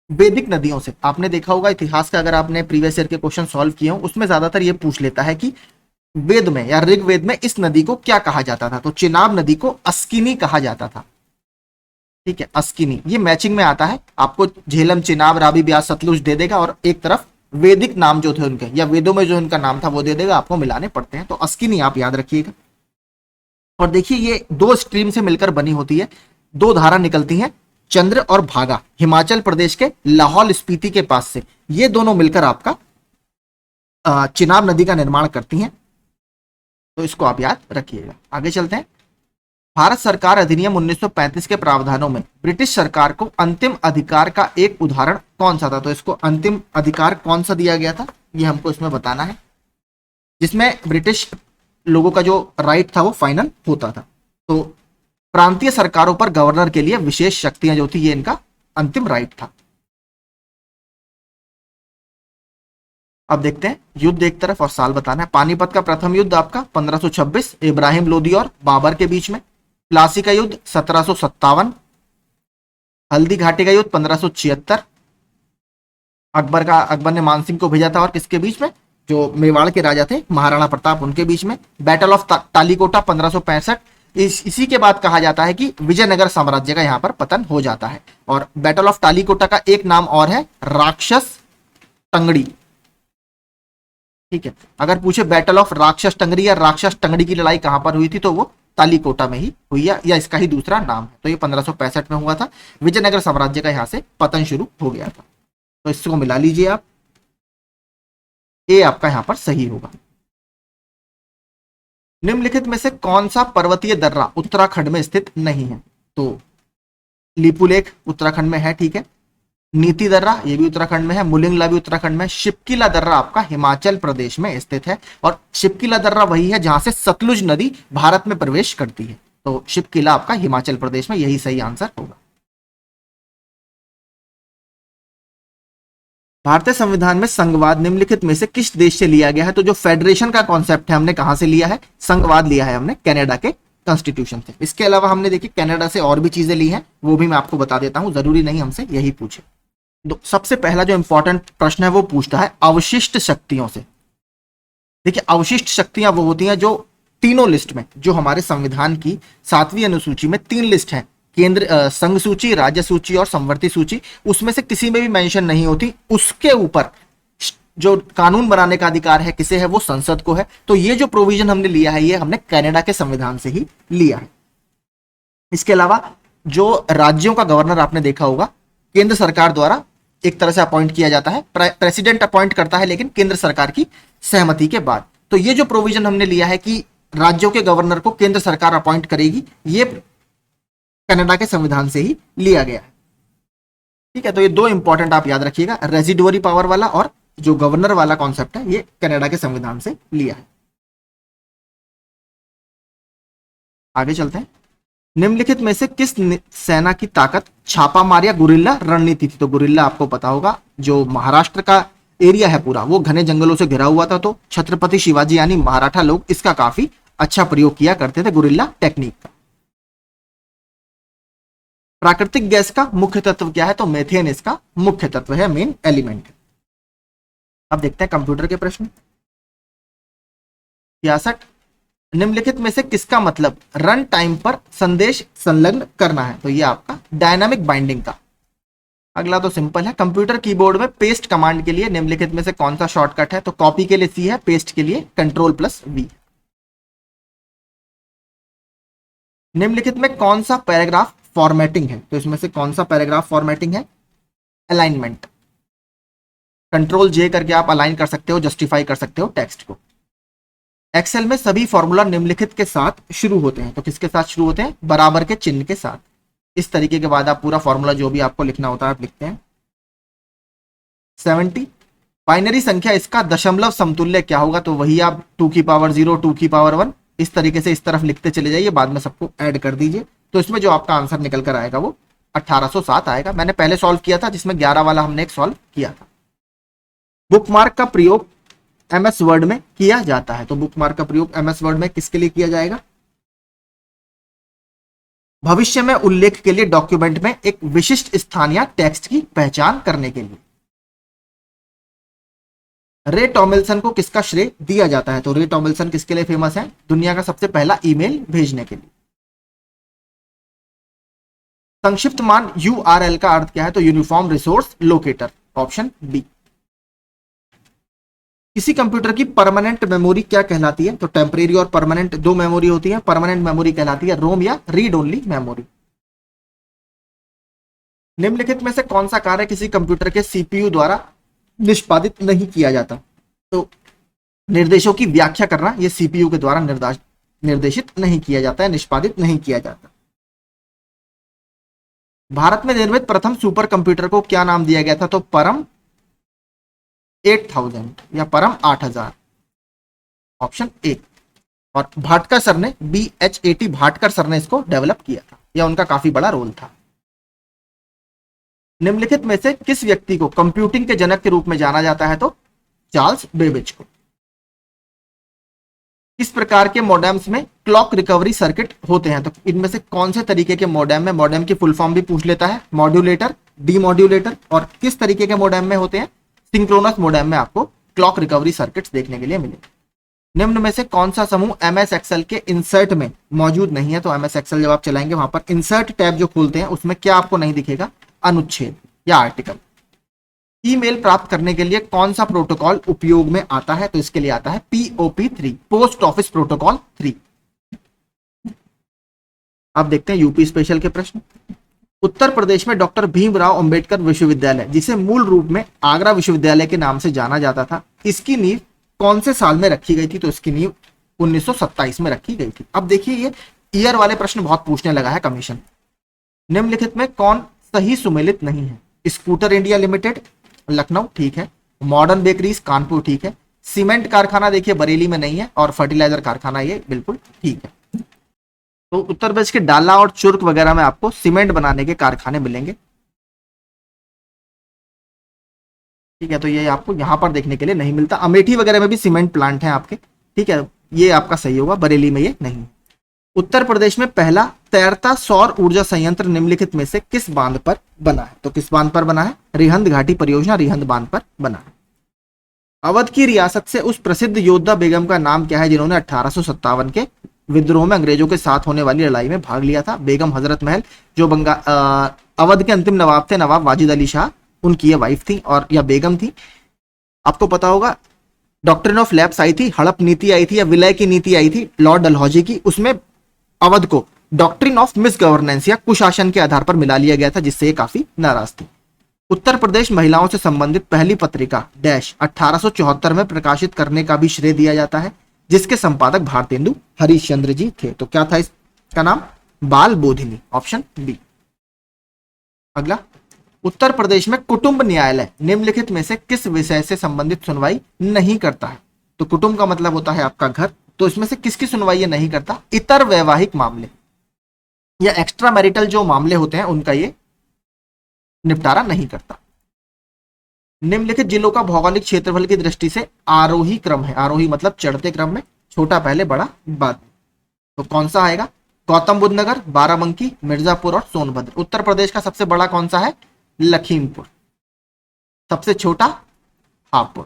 वैदिक नदियों से। आपने देखा होगा इतिहास का, अगर आपने प्रीवियस ईयर के क्वेश्चन सॉल्व किए हो उसमें ज्यादातर ये पूछ लेता है कि वेद में या ऋग्वेद में इस नदी को क्या कहा जाता था, तो चिनाब नदी को अस्किनी कहा जाता था। ठीक है, अस्किनी, ये मैचिंग में आता है। आपको झेलम, चिनाब, रावी, ब्यास, सतलुज दे देगा और एक तरफ वैदिक नाम जो थे उनके या वेदों में जो उनका नाम था वो दे देगा, आपको मिलाने पड़ते हैं। तो अस्किनी आप याद रखिएगा। और देखिए ये 2 स्ट्रीम से मिलकर बनी होती है, 2 धारा निकलती हैं, चंद्र और भागा, हिमाचल प्रदेश के लाहौल स्पीति के पास से। ये दोनों मिलकर आपका चिनाब नदी का निर्माण करती हैं। तो इसको आप याद रखिएगा। आगे चलते हैं। भारत सरकार अधिनियम 1935 के प्रावधानों में ब्रिटिश सरकार को अंतिम अधिकार का एक उदाहरण कौन सा था, तो इसको अंतिम अधिकार कौन सा दिया गया था ये हमको इसमें बताना है, जिसमें ब्रिटिश लोगों का जो राइट था वो फाइनल होता था। तो प्रांतीय सरकारों पर गवर्नर के लिए विशेष शक्तियां जो थी, ये इनका अंतिम राइट था। अब देखते हैं युद्ध एक तरफ और साल बताना है। पानीपत का प्रथम युद्ध आपका 1526 इब्राहिम लोदी और बाबर के बीच में। प्लासी का युद्ध 1757। हल्दी घाटी का युद्ध 1576। अकबर ने मानसिंह को भेजा था और किसके बीच में, जो मेवाड़ के राजा थे महाराणा प्रताप, उनके बीच में। Battle of Talikota 1565। इसी के बाद कहा जाता है कि विजयनगर साम्राज्य का यहां पर पतन हो जाता है। और बैटल ऑफ तालीकोटा का एक नाम और है राक्षस टंगड़ी। ठीक है, अगर पूछे बैटल ऑफ राक्षस टंगड़ी या राक्षस टंगड़ी की लड़ाई कहां पर हुई थी, तो वो तालीकोटा में ही हुई है, या इसका ही दूसरा नाम है। तो ये 1565 में हुआ था। विजयनगर साम्राज्य का यहां से पतन शुरू हो गया था। तो इसको मिला लीजिए आप, ए आपका यहां पर सही होगा। निम्नलिखित में से कौन सा पर्वतीय दर्रा उत्तराखंड में स्थित नहीं है, तो लिपुलेख उत्तराखंड में है। ठीक है, नीति दर्रा ये भी उत्तराखंड में है, मुलिंगला भी उत्तराखंड में। शिपकिला दर्रा आपका हिमाचल प्रदेश में स्थित है। और शिपकिला दर्रा वही है जहां से सतलुज नदी भारत में प्रवेश करती है। तो शिपकिला आपका हिमाचल प्रदेश में, यही सही आंसर होगा। भारतीय संविधान में संघवाद निम्नलिखित में से किस देश से लिया गया है, तो जो फेडरेशन का कॉन्सेप्ट है हमने कहां से लिया है, संघवाद लिया है हमने कनाडा के कॉन्स्टिट्यूशन से। इसके अलावा हमने देखिए कनाडा से और भी चीजें ली हैं, वो भी मैं आपको बता देता हूं, जरूरी नहीं हमसे यही पूछे। सबसे पहला जो इंपॉर्टेंट प्रश्न है वो पूछता है अवशिष्ट शक्तियों से। देखिए अवशिष्ट शक्तियां वो होती हैं जो तीनों लिस्ट में, जो हमारे संविधान की 7वीं अनुसूची में 3 लिस्ट हैं, केंद्र संघ सूची, राज्य सूची और संवर्ती सूची, उसमें से किसी में भी मेंशन नहीं होती। उसके ऊपर जो कानून बनाने का अधिकार है किसे है, वो संसद को है। तो ये जो प्रोविजन हमने लिया है ये हमने कनाडा के संविधान से ही लिया है। इसके अलावा जो राज्यों का गवर्नर आपने देखा होगा केंद्र सरकार द्वारा एक तरह से अपॉइंट किया जाता है, प्रेसिडेंट अपॉइंट करता है लेकिन केंद्र सरकार की सहमति के बाद। तो ये जो प्रोविजन हमने लिया है कि राज्यों के गवर्नर को केंद्र सरकार अपॉइंट करेगी, ये कनाडा के संविधान से ही लिया गया है। ठीक है, तो ये दो इंपॉर्टेंट आप याद रखिएगा, रेजिडुअरी पावर वाला और जो गवर्नर वाला कॉन्सेप्ट है, ये कनाडा के संविधान से लिया है। आगे चलते हैं। निम्नलिखित में से किस सेना की ताकत छापामार या गुरिल्ला रणनीति थी? तो गुरिल्ला आपको पता होगा, जो महाराष्ट्र का एरिया है पूरा वो घने जंगलों से घिरा हुआ था, तो छत्रपति शिवाजी यानी मराठा लोग इसका काफी अच्छा प्रयोग किया करते थे, गुरिल्ला टेक्निक का। प्राकृतिक गैस का मुख्य तत्व क्या है? तो मेथेन इसका मुख्य तत्व है, मेन एलिमेंट। अब देखते हैं कंप्यूटर के प्रश्न। 66 निम्नलिखित में से किसका मतलब रन टाइम पर संदेश संलग्न करना है? तो ये आपका डायनामिक बाइंडिंग का। अगला तो सिंपल है, कंप्यूटर कीबोर्ड में पेस्ट कमांड के लिए निम्नलिखित में से कौन सा शॉर्टकट है? तो कॉपी के लिए सी है, पेस्ट के लिए कंट्रोल+V। निम्नलिखित में कौन सा पैराग्राफ फॉर्मेटिंग है? तो इसमें से कौन सा पैराग्राफ फॉर्मेटिंग है? अलाइनमेंट। कंट्रोल J करके आप अलाइन कर सकते हो, जस्टिफाई कर सकते हो टेक्स्ट को। एक्सेल में सभी फॉर्मूला निम्नलिखित के साथ शुरू होते हैं, तो किसके साथ शुरू होते हैं? बराबर के चिन्ह के साथ। इस तरीके के बाद आप पूरा फॉर्मूला जो भी आपको लिखना होता है आप लिखते हैं। 70 बाइनरी संख्या इसका दशमलव समतुल्य क्या होगा? तो वही आप 2 की पावर 0, 2 की पावर 1 इस तरीके से इस तरफ लिखते चले जाइए, बाद में सबको ऐड कर दीजिए। तो इसमें जो आपका आंसर निकल कर आएगा वो 1807 आएगा। मैंने पहले सॉल्व किया था जिसमें 11 वाला हमने एक सॉल्व किया था। बुकमार्क का प्रयोग MS वर्ड में किया जाता है, तो बुकमार्क का प्रयोग MS वर्ड में किसके लिए किया जाएगा? भविष्य में उल्लेख के लिए डॉक्यूमेंट में एक विशिष्ट स्थान या टेक्स्ट की पहचान करने के लिए। रे टॉमिल्सन को किसका श्रेय दिया जाता है? तो रे टॉमिल्सन किसके लिए फेमस है? दुनिया का सबसे पहला ईमेल भेजने के लिए। संक्षिप्त मान URL का अर्थ क्या है? तो uniform resource locator, option B. किसी कंप्यूटर की परमानेंट मेमोरी क्या कहलाती है? तो टेम्परेरी और परमानेंट दो मेमोरी होती है। परमानेंट मेमोरी कहलाती है रोम या रीड ओनली मेमोरी। निम्नलिखित में से कौन सा कार्य किसी कंप्यूटर के CPU द्वारा निष्पादित नहीं किया जाता? तो निर्देशों की व्याख्या करना ये CPU के द्वारा निर्देशित नहीं किया जाता है, निष्पादित नहीं किया जाता। भारत में निर्मित प्रथम सुपर कंप्यूटर को क्या नाम दिया गया था? तो परम 8000 या परम 8000, ऑप्शन ए। और भाटकर सर ने BH80 भाटकर सर ने इसको डेवलप किया था, यह उनका काफी बड़ा रोल था। निम्नलिखित में से किस व्यक्ति को कंप्यूटिंग के जनक के रूप में जाना जाता है? तो चार्ल्स बेबेज को। किस प्रकार के मॉडेम्स में क्लॉक रिकवरी सर्किट होते हैं? तो इनमें से कौन से तरीके के मॉडेम में, मॉडेम की फुल फॉर्म भी पूछ लेता है, मॉड्यूलेटर, डीमॉड्यूलेटर, और किस तरीके के मॉडेम में होते हैं? सिंक्रोनस मॉडेम में आपको क्लॉक रिकवरी सर्किट्स देखने के लिए मिले। निम्न में से कौन सा समूह MS एक्सेल के इंसर्ट में मौजूद नहीं है? तो MS एक्सेल जब आप चलाएंगे वहां पर इंसर्ट टैब जो खोलते हैं उसमें क्या आपको नहीं दिखेगा? अनुच्छेद या आर्टिकल। ईमेल प्राप्त करने के लिए कौन सा प्रोटोकॉल उपयोग में आता है? तो इसके लिए आता है POP3, पोस्ट ऑफिस प्रोटोकॉल 3। अब देखते हैं यूपी स्पेशल के प्रश्न। उत्तर प्रदेश में डॉक्टर भीमराव अंबेडकर विश्वविद्यालय, जिसे मूल रूप में आगरा विश्वविद्यालय के नाम से जाना जाता था, इसकी नींव कौन से साल में रखी गई थी? तो इसकी नींव 1927 में रखी गई थी। अब देखिए ये ईयर वाले प्रश्न बहुत पूछने लगा है कमीशन। निम्नलिखित में कौन सही सुमेलित नहीं है? स्कूटर इंडिया लिमिटेड लखनऊ, ठीक है। मॉडर्न बेकरीज कानपुर, ठीक है। सीमेंट कारखाना देखिए बरेली में नहीं है, और फर्टिलाइजर कारखाना ये बिल्कुल ठीक है। तो उत्तर प्रदेश के डाला और चुर्क वगैरह में आपको सीमेंट बनाने के कारखाने मिलेंगे, ठीक है। तो ये आपको यहां पर देखने के लिए नहीं मिलता। अमेठी वगैरह में भी सीमेंट प्लांट है आपके, ठीक है, ये आपका सही होगा, बरेली में ये नहीं। उत्तर प्रदेश में पहला तैरता सौर ऊर्जा संयंत्र निम्नलिखित में से किस बांध पर बना है? तो किस बांध पर बना है? रिहंद घाटी परियोजना रिहंद बांध पर बना है। अवध की रियासत से उस प्रसिद्ध योद्धा बेगम का नाम क्या है जिन्होंने 1857 के विद्रोह में अंग्रेजों के साथ होने वाली लड़ाई में भाग लिया था? बेगम हजरत महल, जो अवध के अंतिम नवाब थे, नवाब वाजिद अली शाह, उनकी ये वाइफ थी और या बेगम थी। आपको पता होगा डॉक्ट्रिन ऑफ लैप्स आई थी, हड़प नीति आई थी या विलय की नीति आई थी लॉर्ड डलहौजी की, उसमें अवध को डॉक्ट्रिन ऑफ मिस गवर्नेंस या कुशासन के आधार पर मिला लिया गया था, जिससे ये काफी नाराज थी। उत्तर प्रदेश महिलाओं से संबंधित पहली पत्रिका डैश 1874 में प्रकाशित करने का भी श्रेय दिया जाता है, जिसके संपादक भारतेंदु हरिश्चंद्र जी थे। तो क्या था इसका नाम? बाल बोधिनी, ऑप्शन बी। अगला, उत्तर प्रदेश में कुटुंब न्यायालय निम्नलिखित में से किस विषय से संबंधित सुनवाई नहीं करता है? तो कुटुंब का मतलब होता है आपका घर, तो इसमें से किसकी सुनवाई ये नहीं करता? इतर वैवाहिक मामले या एक्स्ट्रा मैरिटल जो मामले होते हैं उनका ये निपटारा नहीं करता। निम्नलिखित जिलों का भौगोलिक क्षेत्रफल की दृष्टि से आरोही क्रम है, आरोही मतलब चढ़ते क्रम में, छोटा पहले बड़ा बाद। तो कौन सा आएगा? गौतम बुद्ध नगर, बाराबंकी, मिर्जापुर और सोनभद्र। उत्तर प्रदेश का सबसे बड़ा कौन सा है? लखीमपुर। सबसे छोटा हापुड़।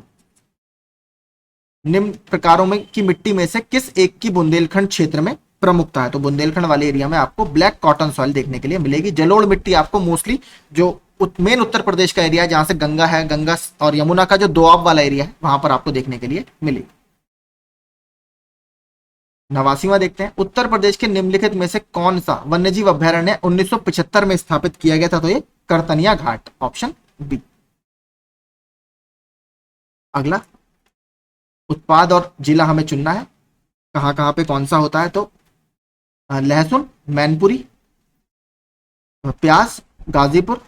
निम्न प्रकारों में की मिट्टी में से किस एक की बुंदेलखंड क्षेत्र में प्रमुखता है? तो बुंदेलखंड वाले एरिया में आपको ब्लैक कॉटन सॉइल देखने के लिए मिलेगी। जलोढ़ मिट्टी आपको मोस्टली जो मेन उत्तर प्रदेश का एरिया है जहां से गंगा है, गंगा और यमुना का जो दोआब वाला एरिया है वहां पर आपको देखने के लिए मिलेगी। 89वां देखते हैं, उत्तर प्रदेश के निम्नलिखित में से कौन सा वन्यजीव अभ्यारण्य 1975 में स्थापित किया गया था? तो ये करतनिया घाट, ऑप्शन बी। अगला, उत्पाद और जिला हमें चुनना है, कहां कहां पे कौन सा होता है। तो लहसुन मैनपुरी, प्याज गाजीपुर,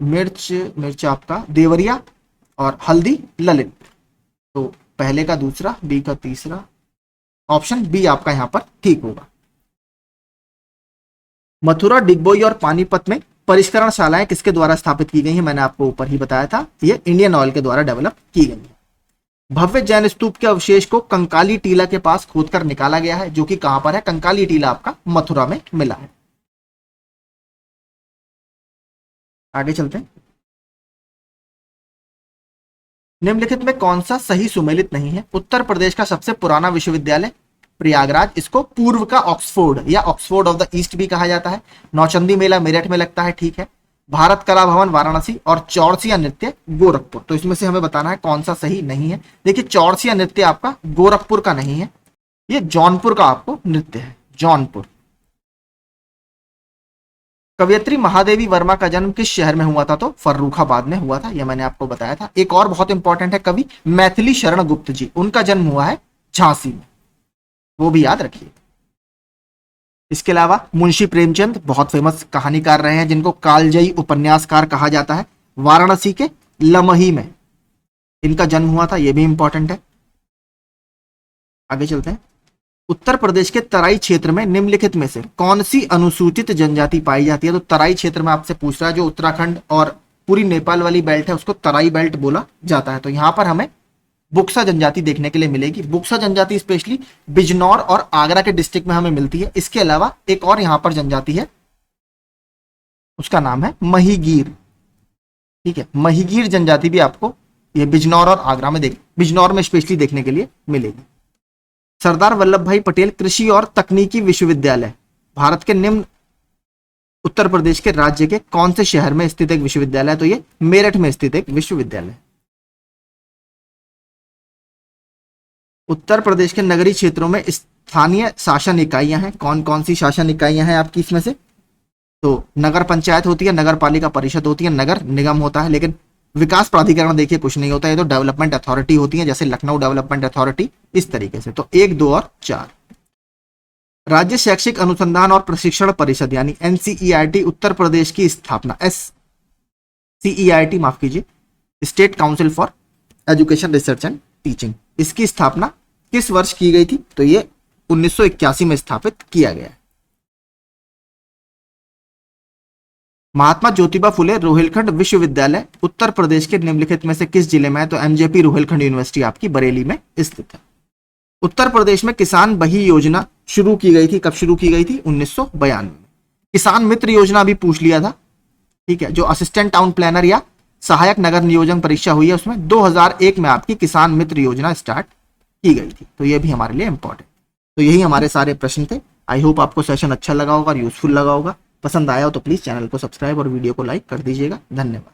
मिर्च आपका देवरिया और हल्दी ललित। तो पहले का दूसरा, बी का तीसरा, ऑप्शन बी आपका यहां पर ठीक होगा। मथुरा, डिगबोई और पानीपत में परिष्करण शालाएं किसके द्वारा स्थापित की गई हैं? मैंने आपको ऊपर ही बताया था, ये इंडियन ऑयल के द्वारा डेवलप की गई है। भव्य जैन स्तूप के अवशेष को कंकाली टीला के पास खोदकर निकाला गया है, जो कि कहां पर है? कंकाली टीला आपका मथुरा में मिला है। आगे चलते हैं, निम्नलिखित में कौन सा सही सुमेलित नहीं है? उत्तर प्रदेश का सबसे पुराना विश्वविद्यालय प्रयागराज, इसको पूर्व का ऑक्सफोर्ड या ऑक्सफोर्ड ऑफ द ईस्ट भी कहा जाता है। नौचंदी मेला मेरठ में लगता है, ठीक है। भारत कला भवन वाराणसी और चौरसिया नृत्य गोरखपुर। तो इसमें से हमें बताना है कौन सा सही नहीं है। देखिए, चौरसिया नृत्य आपका गोरखपुर का नहीं है, ये जौनपुर का आपको नृत्य है, जौनपुर। कवयित्री महादेवी वर्मा का जन्म किस शहर में हुआ था? तो फर्रुखाबाद में हुआ था, यह मैंने आपको बताया था। एक और बहुत इंपॉर्टेंट है, कवि मैथिली शरण गुप्त जी, उनका जन्म हुआ है झांसी में, वो भी याद रखिए। इसके अलावा मुंशी प्रेमचंद बहुत फेमस कहानीकार रहे हैं, जिनको कालजयी उपन्यासकार कहा जाता है। वाराणसी के लमही में इनका जन्म हुआ था, यह भी इंपॉर्टेंट है। आगे चलते हैं, उत्तर प्रदेश के तराई क्षेत्र में निम्नलिखित में से कौन सी अनुसूचित जनजाति पाई जाती है? तो तराई क्षेत्र में आपसे पूछ रहा है, जो उत्तराखंड और पूरी नेपाल वाली बेल्ट है उसको तराई बेल्ट बोला जाता है। तो यहां पर हमें बुक्सा जनजाति देखने के लिए मिलेगी। बुक्सा जनजाति स्पेशली बिजनौर और आगरा के डिस्ट्रिक्ट में हमें मिलती है। इसके अलावा एक और यहां पर जनजाति है, उसका नाम है महिगीर, ठीक है। महिगीर जनजाति भी आपको ये बिजनौर और आगरा में बिजनौर में स्पेशली देखने के लिए मिलेगी। सरदार वल्लभ भाई पटेल कृषि और तकनीकी विश्वविद्यालय भारत के निम्न उत्तर प्रदेश के राज्य के कौन से शहर में स्थित एक विश्वविद्यालय है? तो ये मेरठ में स्थित एक विश्वविद्यालय। उत्तर प्रदेश के नगरीय क्षेत्रों में स्थानीय शासन इकाइयां हैं, कौन कौन सी शासन इकाइयां हैं आपकी इसमें से? तो नगर पंचायत होती है, नगर पालिका परिषद होती है, नगर निगम होता है, लेकिन विकास प्राधिकरण देखिए कुछ नहीं होता है, तो डेवलपमेंट अथॉरिटी होती है, जैसे लखनऊ डेवलपमेंट अथॉरिटी, इस तरीके से। तो 1, 2 और 4। राज्य शैक्षिक अनुसंधान और प्रशिक्षण परिषद यानी एनसीईआरटी उत्तर प्रदेश की स्थापना, एससीईआरटी माफ कीजिए, state council for education research and teaching, इसकी स्थापना किस वर्ष की गई थी? तो ये 1981 में स्थापित किया गया है। महात्मा ज्योतिबा फुले रोहिलखंड विश्वविद्यालय उत्तर प्रदेश के निम्नलिखित में से किस जिले में है? तो एमजेपी रोहिलखंड यूनिवर्सिटी आपकी बरेली में स्थित है। उत्तर प्रदेश में किसान बही योजना शुरू की गई थी, कब शुरू की गई थी? 1992 में। किसान मित्र योजना भी पूछ लिया था, ठीक है, जो असिस्टेंट टाउन प्लानर या सहायक नगर नियोजन परीक्षा हुई है उसमें 2001 में आपकी किसान मित्र योजना स्टार्ट की गई थी, तो ये भी हमारे लिए इंपॉर्टेंट। तो यही हमारे सारे प्रश्न थे। आई होप आपको सेशन अच्छा लगा होगा और यूजफुल लगा होगा। पसंद आया हो तो प्लीज चैनल को सब्सक्राइब और वीडियो को लाइक कर दीजिएगा। धन्यवाद।